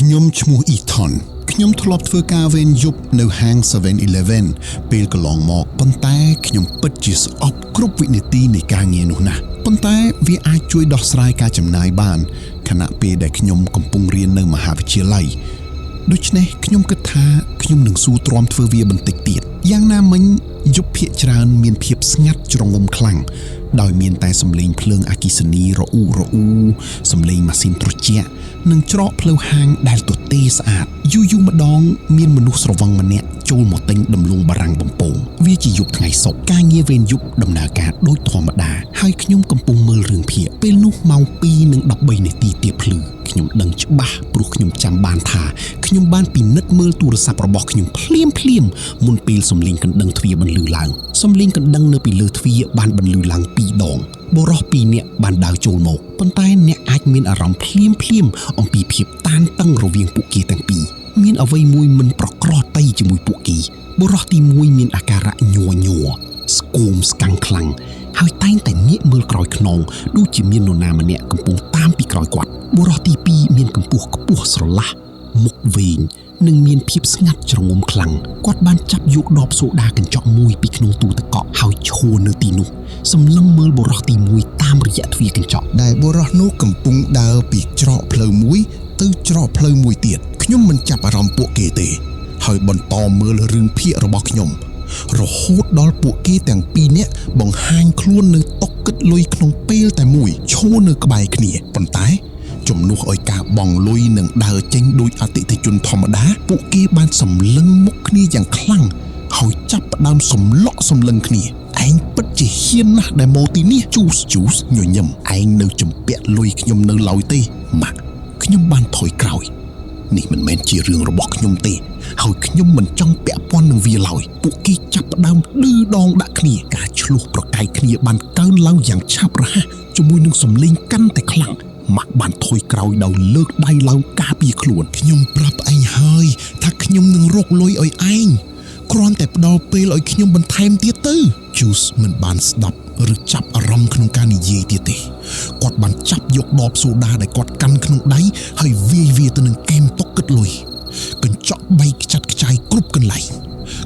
ខ្ញុំឈ្មោះ Ethan ខ្ញុំធ្លាប់ធ្វើការវេនយប់នៅហាង 7-Eleven ពេលកន្លងមកប៉ុន្តែខ្ញុំពិតជាស្អប់គ្រប់វិនាទីនៃការងារនោះណាស់ប៉ុន្តែវាអាចជួយដោះស្រាយការចំណាយបានខណៈពេលដែលខ្ញុំកំពុងរៀននៅមហាវិទ្យាល័យដូច្នេះខ្ញុំគិតថាខ្ញុំនឹងស៊ូទ្រាំធ្វើវាបន្តិចទៀតយ៉ាងណាមិញយប់ភាគច្រើនមានភាពស្ងាត់ជ្រងំខ្លាំងដោយមានតែសំឡេងភ្លើងអគ្គិសនីរអ៊ូសំឡេងម៉ាស៊ីនត្រជាក់និងច្រកផ្លូវហាងដែលទទេស្អាតយូរម្ដងមានមនុស្សស្រវឹងម្នាក់ចូលមកទិញដំឡូងបារាំងបំពងវាជាយប់ថ្ងៃសុក្រការងារវេនយប់ដំណើរការដូចធម្មតាហើយខ្ញុំកំពុងមើលរឿងភាគពេលនោះម៉ោង 2:13 នាទីទៀបភ្លឺខ្ញុំដឹងច្បាស់ព្រោះខ្ញុំចាំបានថាខ្ញុំបានពិនិត្យមើលទូរស័ព្ទរបស់ខ្ញុំភ្លាមមុនពេលសំឡេងកណ្ដឹងទ្វារបន្លឺឡើងសំឡេងកណ្ដឹងនៅពីលើទ្វារបានបន្លឺឡើង2 ដងបុរស2នាក់បានដើរចូលមកប៉ុន្តែអ្នកអាចមានអារម្មណ៍ភ្លាមអំពីភាពតានតឹងរវាងពួកគេទាំងពីរមានអ្វីមួយមិនប្រក្រតីជាមួយពួកគេបុរសទី1មានអាការៈញ័រស្គមស្កាំងខ្លាំងហើយតែងតែងាកមើលក្រោយខ្នងដូចជាមាននរណាម្នាក់កំពុងតាមពីក្រោយគាត់បុរសទី2មានកម្ពស់ខ្ពស់ស្រឡះមុខវែងនិងមានភាពស្ងាត់ជ្រងំខ្លាំងគាត់បានចាប់យកដបសូដាកញ្ចក់មួយពីក្នុងទូទឹកកកហើយឈរនៅទីនោះសម្លឹងមើលបុរសទី1តាមរយៈទ្វារកញ្ចក់ដែលបុរសនោះកំពុងដើរពីច្រកផ្លូវមួយទៅច្រកផ្លូវមួយទៀតខ្ញុំមិនចាប់អារម្មណ៍ពួកគេទេហើយបន្តមើលរឿងភាគរបស់ខ្ញុំរហូតដល់ពួកគេទាំងពីរនាក់បង្ហាញខ្លួននៅតុគិតលុយក្នុងពេលតែមួយឈរនៅក្បែរគ្នាប៉ុន្តែជំនួសឲ្យការបង់លុយនិងដើរចេញដោយអតិថិជនធម្មតាពួកគេបានសម្លឹងមុខគ្នាយ៉ាងខ្លាំងហើយចាប់ផ្ដើមសម្លក់សម្លឹងគ្នាឯងពិតជាហ៊ានណាស់ដែលមកទីនេះជូសញញឹមឯងនៅជំពាក់លុយខ្ញុំនៅឡើយទេម៉ាក់ខ្ញុំបានថយក្រោយនេះមិនមែនជារឿងរបស់ខ្ញុំទេហើយខ្ញុំមិនចង់ពាក់ព័ន្ធនឹងវាឡើយពួកគេចាប់ផ្ដើមឌឺដងដាក់គ្នាការឆ្លោះប្រកែកគ្នាបានកើនឡើងយ៉ាងឆាប់រហ័សជាមួយនឹងសំឡេងកាន់តែខ្លាំងម៉ាក់បានថយក្រោយដោយលើកដៃឡើងការពារខ្លួនខ្ញុំប្រាប់ឯងហើយថាខ្ញុំនឹងរកលុយឲ្យឯងគ្រាន់តែផ្ដល់ពេលឲ្យខ្ញុំបន្ថែមទៀតទៅជូសមិនបានស្ដាប់ឬចាប់អារម្មណ៍ក្នុងការនិយាយទៀតទេគាត់បានចាប់យកដបសូដាដែលគាត់កាន់ក្នុងដៃហើយវាយវាទៅនឹងកែមតុកគិតលុយកញ្ចក់បែកខ្ចាត់ខ្ចាយគ្រប់កន្លែង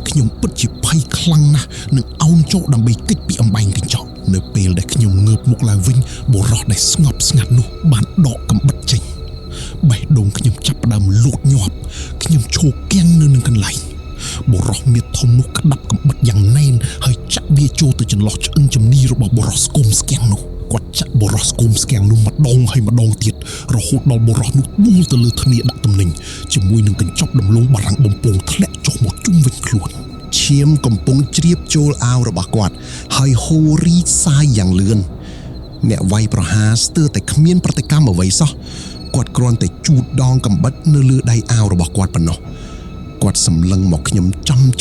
ខ្ញុំពិតជាភ័យខ្លាំងណាស់នឹងអោនចុះដើម្បីគេចពីអំបែងកញ្ចក់នៅពេលដែលខ្ញុំងើបមុខឡើងវិញបុរសដែលស្ងប់ស្ងាត់នោះបានដកកាំបិតចេញបេះដូងខ្ញុំចាប់ផ្ដើមលូតញាប់ខ្ញុំឈរគាំងនៅនឹងកន្លែងបុរសមាសធំនោះក្តាប់កាំបិតយ៉ាងណែនហើយចាក់វាចូលទៅចន្លោះឆ្អឹងជំនីរបស់បុរសស្គមស្គាំងនោះគាត់ចាក់បុរសស្គមស្គាំងនោះម្ដងហើយម្ដងទៀតរហូតដល់បុរសនោះដួលទៅលើធ្នាដាក់ទំនិញជាមួយនឹងកញ្ចប់ដំឡូងបារាំងបំពងធ្លាក់ចុះមកជុំវិញខ្លួនឈាមកំពុងជ្រាបចូលអាវរបស់គាត់ហើយហូររីកសាយយ៉ាងលឿនអ្នកវាយប្រហារស្ទើរតែគ្មានប្រតិកម្មអ្វីសោះគាត់គ្រាន់តែជូតដងកាំបិតនៅលើដៃអាវរបស់គាត់ប៉ុណ្ណោះគាត់សម្លឹងមកខ្ញុំ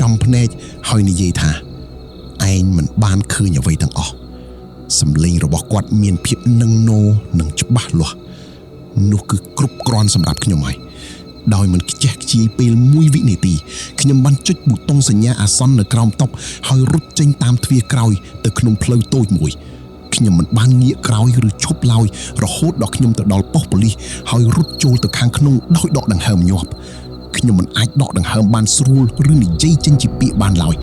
ចំភ្នែកហើយនិយាយថាឯងមិនបានឃើញអ្វីទាំងអស់សំឡេងរបស់គាត់មានភាពនឹងណោនិងច្បាស់លាស់នោះគឺគ្រប់គ្រាន់សម្រាប់ខ្ញុំហើយដោយមិនខ្ជះខ្ជាយពេល1វិនាទីខ្ញុំបានចុចប៊ូតុងសញ្ញាអាសន្ននៅក្រោមតុហើយរត់ចេញតាមទ្វារក្រោយទៅក្នុងផ្លូវតូចមួយខ្ញុំមិនបានងាកក្រោយឬឈប់ឡើយរហូតដល់ខ្ញុំទៅដល់ប៉ុស្តិ៍ប៉ូលីសហើយរត់ចូលទៅខាងក្នុងដោយដកដង្ហើមញាប់ខ្ញុំមិនអាចដកដង្ហើមបានស្រួលឬនិយាយចេញជាពាក្យបានឡើយ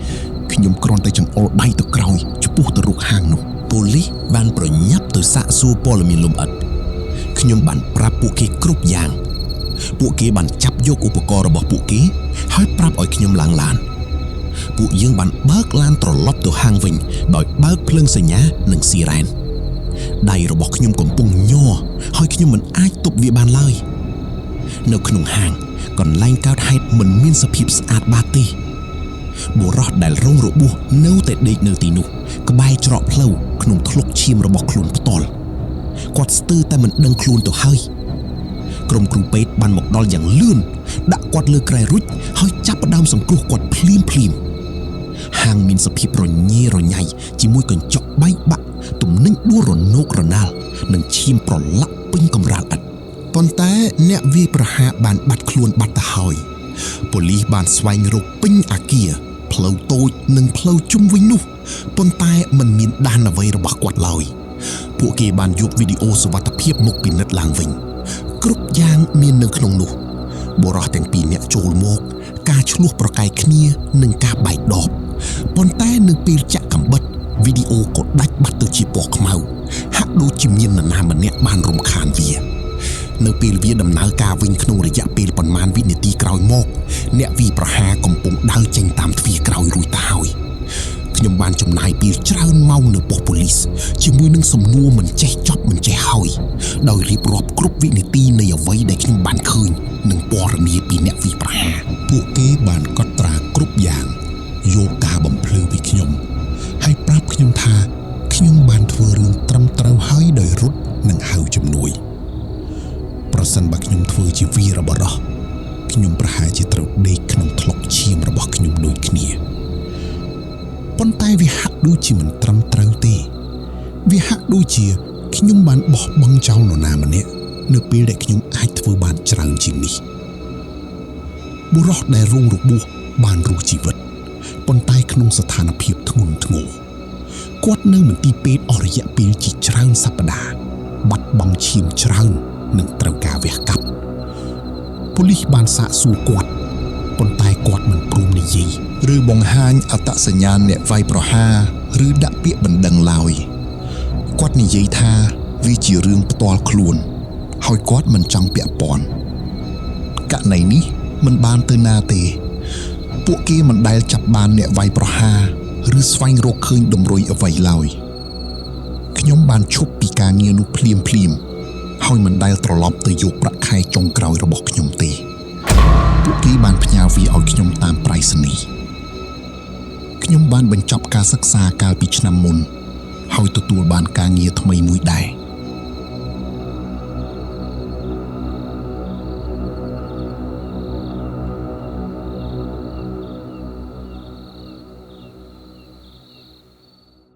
ខ្ញុំគ្រាន់តែចង្អុលដៃទៅក្រោយឆ្ពោះទៅរកហាងនោះប៉ូលីសបានប្រញាប់ទៅសាកសួរព័ត៌មានលម្អិតខ្ញុំបានប្រាប់ពួកគេគ្រប់យ៉ាងពួកគេបានចាប់យកឧបករណ៍របស់ពួកគេហើយប្រាប់ឲ្យខ្ញុំឡើងឡានពួកយើងបានបើកឡានត្រឡប់ទៅហាងវិញដោយបើកភ្លើងសញ្ញានិងស៊ីរ៉ែនដៃរបស់ខ្ញុំកំពុងញ័រហើយខ្ញុំមិនអាចទប់វាបានឡើយនៅក្នុងហាងកន្លែងកើតហេតុមិនមានសភាពស្អាតបាតទេបុរសដែលរងរបួសនៅតែដេកនៅទីនោះក្បែរច្រកផ្លូវក្នុងធ្លុកឈាមរបស់ខ្លួនផ្ទាល់គាត់ស្ទើរតែមិនដឹងខ្លួនទៅហើយក្រុមគ្រូពេទ្យបានមកដល់យ៉ាងលឿនដាក់គាត់លើគ្រែរួចហើយចាប់ផ្ដើមសង្គ្រោះគាត់ភ្លាមហាងមានសភាពរញ៉េរញ៉ៃជាមួយកញ្ចក់បែកបាក់ទំនិញដួលរណោករណាល់និងឈាមប្រឡាក់ពេញកម្រាលឥដ្ឋប៉ុន្តែអ្នកវាយប្រហារបានបាត់ខ្លួនបាត់ទៅហើយប៉ូលីសបានស្វែងរកពេញអាគារផ្លូវតូចនិងផ្លូវជុំវិញនោះប៉ុន្តែមិនមានដានអ្វីរបស់គាត់ឡើយពួកគេបានយកវីដេអូសុវត្ថិភាពមកពិនិត្យឡើងវិញគ្រប់យ៉ាងមាននៅក្នុងនោះ បុរសទាំងពីរអ្នកចូលមកការឆ្លោះប្រកែកគ្នានិងការបែកដបប៉ុន្តែនៅពេលចាក់កាំបិតវីដេអូក៏ដាច់បាត់ទៅជាពណ៌ខ្មៅហាក់ដូចជាមាននរណាម្នាក់បានរំខានវានៅពេលវាដំណើរការវិញក្នុងរយៈពេលប៉ុន្មានវិនាទីក្រោយមកអ្នកវាយប្រហារកំពុងដើរចេញតាមទ្វារក្រោយរួចទៅហើយខ្ញុំបានចំណាយពេលច្រើនម៉ោងនៅប៉ុស្តិ៍ប៉ូលីសជាមួយនឹងសំណួរមិនចេះចប់មិនចេះហើយដោយរៀបរាប់គ្រប់វិនាទីនៃអ្វីដែលខ្ញុំបានឃើញនិងព័ត៌មានពីអ្នកវាយប្រហារពួកគេបានកត់ត្រាគ្រប់យ៉ាងយកការបំភ្លឺពីខ្ញុំហើយប្រាប់ខ្ញុំថាខ្ញុំបានធ្វើរឿងត្រឹមត្រូវហើយដោយរត់និងហៅជំនួយប្រសិនបើខ្ញុំធ្វើជាវីរបុរសខ្ញុំប្រហែលជាត្រូវដេកក្នុងថ្លុកឈាមរបស់ខ្ញុំដូចគ្នាប៉ុន្តែវាហាក់ដូចជាមិនត្រឹមត្រូវទេវាហាក់ដូចជាខ្ញុំបានបោះបង់ចោលនរណាម្នាក់នៅពេលដែលខ្ញុំអាចធ្វើបានច្រើនជាងនេះបុរសដែលរងរបួសបានរស់ជីវិតប៉ុន្តែក្នុងស្ថានភាពធ្ងន់ធ្ងរគាត់នៅមន្ទីរពេទ្យអស់រយៈពេលជាច្រើនសប្តាហ៍បាត់បង់ឈាមច្រើននិងត្រូវការវះកាត់ប៉ូលីសបានសាកសួរគាត់ប៉ុន្តែគាត់មិនព្រមនិយាយឬបង្ហាញអត្តសញ្ញាណអ្នកវាយប្រហារឬដាក់ពាក្យបណ្ដឹងឡើយគាត់និយាយថាវាជារឿងផ្ទាល់ខ្លួនហើយគាត់មិនចង់ពាក់ព័ន្ធករណីនេះមិនបានទៅណាទេពួកគេមិនដែលចាប់បានអ្នកវាយប្រហារឬស្វែងរកឃើញតម្រុយអ្វីឡើយខ្ញុំបានឈប់ពីការងារនោះភ្លាមហើយមិនដែលត្រឡប់ទៅយកប្រាក់ខែចុងក្រោយរបស់ខ្ញុំទេពួកគេបានផ្ញើវាឲ្យខ្ញុំតាមប្រៃសណីយ៍ខ្ញុំបានបញ្ចប់ការសិក្សាកាលពីឆ្នាំមុនហើយទទួលបានការងារថ្មីមួយដែរ